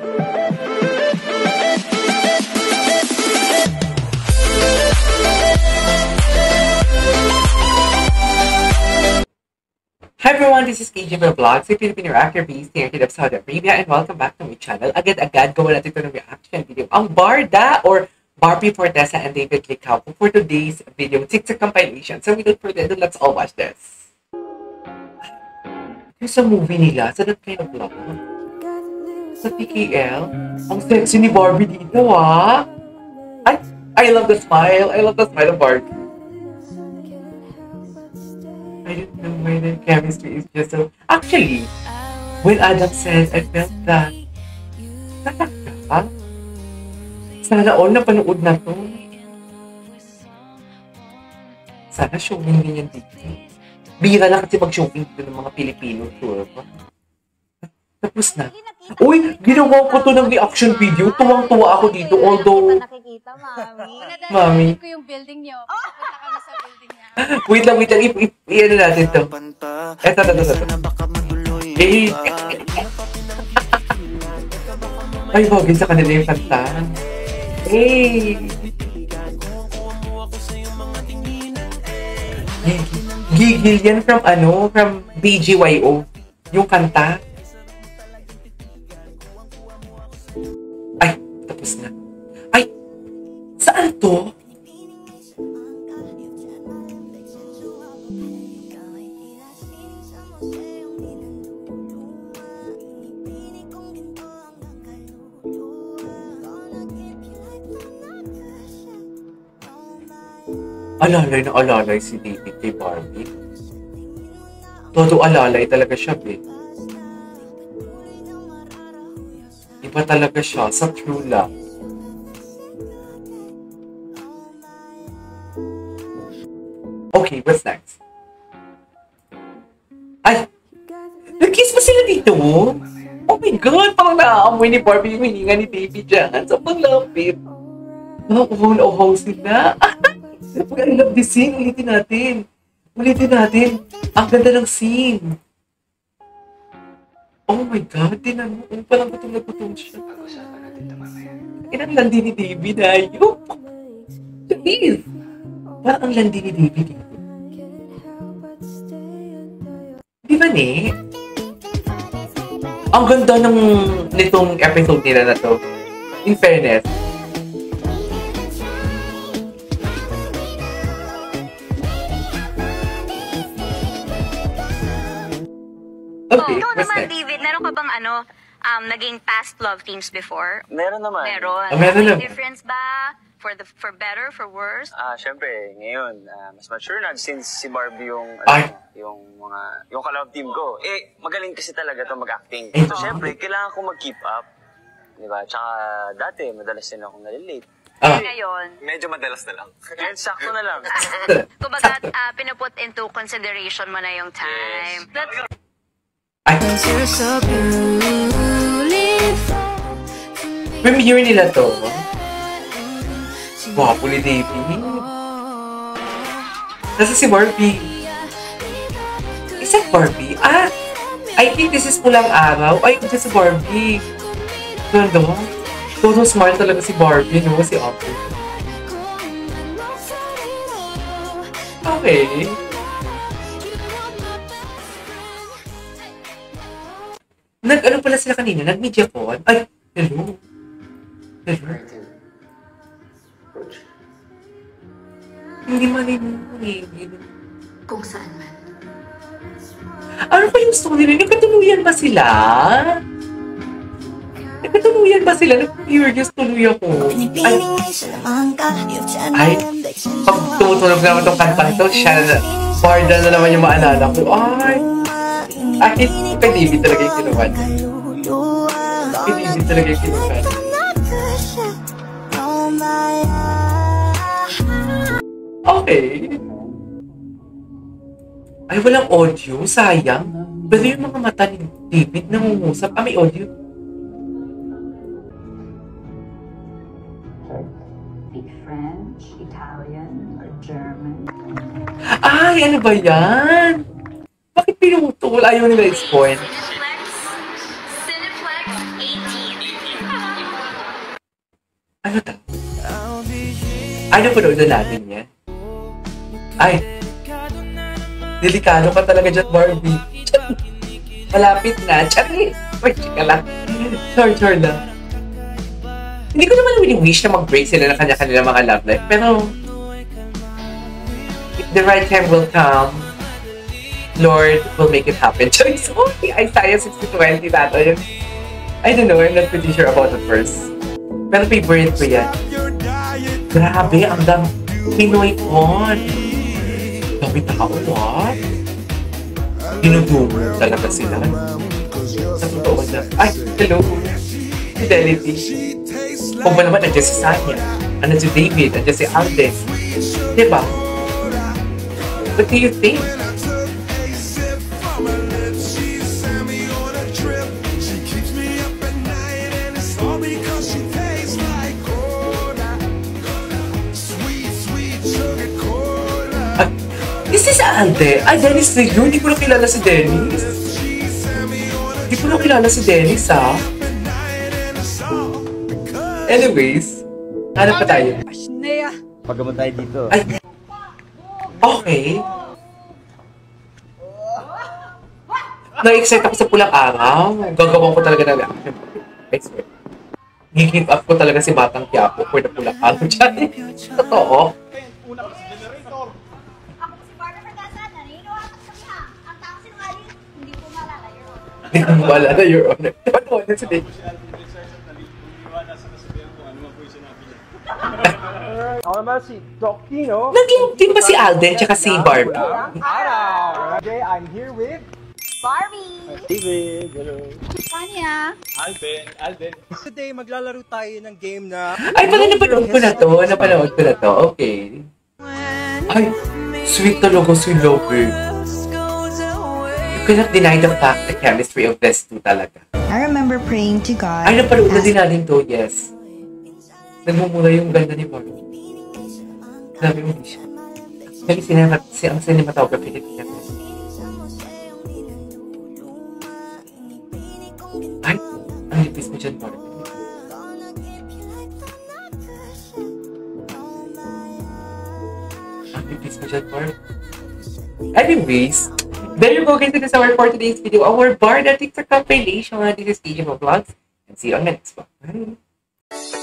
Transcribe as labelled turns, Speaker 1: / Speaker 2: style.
Speaker 1: Hi everyone, this is KJ Vlogs, a Filipino reactor based here in Saudi Arabia, and welcome back to my channel. Agad-agad gawa natin ito ng reaction video. Ang Barda or Barbie Fortesa and David Licauco for today's video. TikTok compilation. So without further ado, let's all watch this. Yung sa movie nila, sa that kind of love, sa PKL, ang sexy ni Barbie dito, ah. I love the smile. I love the smile of Barbie. I don't know why the chemistry is just so... Actually, when Adam said, I felt that... Talaga? Sana all napanood na to. Sana showing din yan dito. Bira na kasi mag-showing dito ng mga Pilipino. Sure pa. Tapos na. Uy, ginawa ko to ng reaction video. Tuwang-tuwa ako dito. Although...
Speaker 2: Nakikita, Mami.
Speaker 1: Mami.
Speaker 2: Ko yung building niyo. Punta kami sa building niya.
Speaker 1: Wait lang. I-ano natin to. Eto. Ay, bagay sa kanila yung kanta. Gigil yan from BGYO. Yung kanta. Ay, tapos na. Ay, saan to? Alalay na alalay si David kay Barbie. Todo alalay talaga siya, be. Iba talaga siya sa true love. Okay, what's next? Ay! Nag-kiss pa sila dito? Oh my God! Parang naaamoy ni Barbie yung hininga ni David dyan. Sobrang lapit. Nauhaw sila. I love this scene. Ulitin natin. Ang ganda ng scene. Oh my God. Tinan mo. Parang gutom na gutom siya.
Speaker 3: Pag-usapan natin ito mamaya.
Speaker 1: Ang landi ni David. Ayop. Please. Parang ang landi ni David. Di ba ne? Ang ganda nitong episode nila na to. In fairness. Okay,
Speaker 4: ikaw naman, David, meron ka bang naging past love teams before?
Speaker 3: Meron naman.
Speaker 4: Meron.
Speaker 1: Meron
Speaker 4: May
Speaker 1: naman.
Speaker 4: difference ba? For better, for worse?
Speaker 3: Siyempre, ngayon, mas mature na since si Barbie yung, yung ka-love team ko. Magaling kasi talaga to mag-acting. So, siyempre, kailangan ko mag-keep up. Diba? Tsaka, dati, madalas din ako nalilate.
Speaker 4: Ngayon,
Speaker 3: Medyo madalas na lang. Ngayon, sakto na lang.
Speaker 4: kumbaga, pinuput into consideration mo na yung time. That's
Speaker 1: Premiere nila to. Wapo ni David. Nasa si Barbie. Is that Barbie? I think this is Pulang Araw. Ay, ito si Barbie. Ganda. Todo smart talaga si Barbie, no? Si Apple. Okay. Nag-ano pala sila kanina? Nag-mediacon? Ay, hello. Hindi marinig.
Speaker 2: Kung saan man.
Speaker 1: Ano pa yung story nila? Nagkatuluyan ba sila? Nag-curious tuloy ako. Ay, pag tumutunog naman itong kantang ito, Barda na naman yung maalala ko. Ay, kay David talaga yung kinuha. Okay. Ay, walang audio. Sayang. Pero yung mga mata ni David nangungusap. May audio.
Speaker 5: Speak French, Italian, or German.
Speaker 1: Ay, ano ba yan? Bakit pinutol? Ayaw nila i-spoil.
Speaker 4: Cineplex 18.
Speaker 1: Ano ta? Ay, napanood na natin yan. Ay, delikado ka talaga dyan, Barbie. Malapit na. Chari! Wait, ka lang. Sure lang. Hindi ko naman wini-wish na mag-break sila ng kanya-kanila mga love life. Pero, if the right time will come, Lord will make it happen. Choice only. Isaiah 60:20 nato yun. I don't know. I'm not pretty sure about the verse. Pero favorite ko yan. Grabe, ang dami. Pinoy con. Dami tao, what? Dinudumo talaga sila. Sa totoo na. Ay, hello. Fidelity. Kung ba naman, nandiyan si Sanya. Nandiyan si David. Nandiyan si Alden. Diba? What do you think? Is this Alden? Ay, Dennis na yun. Hindi ko na kilala si Dennis. Hindi ko na kilala si Dennis, ha? Anyways, hanap pa tayo.
Speaker 6: Paggamot tayo dito.
Speaker 1: Ay, okay. Na-excite ako sa pulang araw. Gagawin ko talaga na reaction. I swear. Gi-give up ko talaga si Batang Quiapo for the pulang araw dyan. Totoo. Hindi ko maalala, Your Honor. Ano si David?
Speaker 6: Ako naman si Doc Tino.
Speaker 1: Nag-love team ba si Alden tsaka si Barbie?
Speaker 6: Today I'm here with
Speaker 2: Barbie!
Speaker 6: David. Hello.
Speaker 2: Tanya!
Speaker 6: Alden. Today maglalaro tayo ng game na...
Speaker 1: Ay, pala napanood ko na to. Napanood ko na to. Okay. Ay, sweet talaga si Lover. You cannot deny the fact the chemistry of these two talaga.
Speaker 7: I remember praying to God.
Speaker 1: Ay, napanood na din natin to, yes. Nagmumula yung ganda ni Barbie. Sabi mo siya. Ang cinematography niya. Ay, ang lipis mo dyan, Barbie. Ang lipis mo dyan, Barbie. Anyways, there you go guys. This is our for today's video. Our bar that takes a compilation. This is TJ Vlogs. And see you on the next one. Bye.